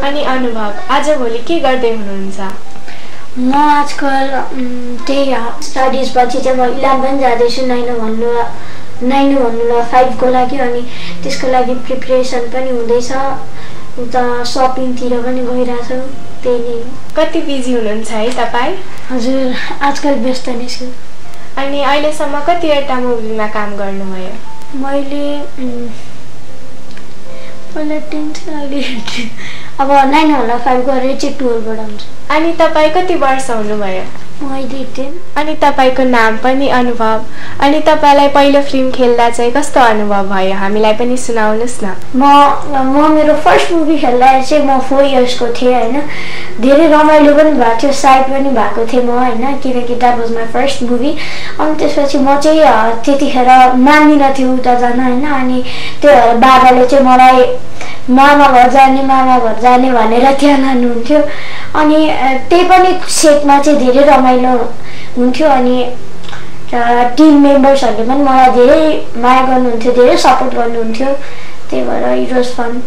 अनि अनुभव आजभोलि के गर्दै हुनुहुन्छ? म आजकल त्यही स्टडिज पछि चाहिँ म 11 जाँदैछु 9 को लागि अनि त्यसको लागि प्रिपरेसन पनि हुँदैछ उता शपिङतिर पनि गइरहेछु त्यही नै। कति बिजी हुनुहुन्छ है तपाईँ? हजुर आजकल व्यस्त नै छु। अनि अहिलेसम्म कतिवटा मुभीमा काम गर्नुभयो? मैले पहिला 10 अब 905 गरेर चाहिँ 12बाट हुन्छ। अनि तपाईँ कति वर्ष हुनुभयो? मैले 10। अनि तपाईँको नाम पनि अनुभव। अनि तपाईँलाई पहिलो फिल्म खेल्दा चाहिँ कस्तो अनुभव भयो? हामीलाई पनि सुनाउनुहोस् न। म मेरो फर्स्ट मुभी खेल्दा चाहिँ म 4 इयर्सको थिएँ हैन। धेरै रमाइलो पनि भएको थियो, साइड पनि भएको थिएँ म हैन, किनकि that was my first movie. अनि त्यसपछि म चाहिँ त्यतिखेर मान्दिनँ थियो उता जान हैन। अनि त्यो बाबाले चाहिँ मलाई मामा घर जाने भनेर त्यहाँ लानुहुन्थ्यो। अनि त्यही पनि सेटमा चाहिँ धेरै रमाइलो हुन्थ्यो। अनि टिम मेम्बर्सहरूले पनि मलाई धेरै माया गर्नुहुन्थ्यो, धेरै सपोर्ट गर्नुहुन्थ्यो। त्यही भएर इट वाज फन।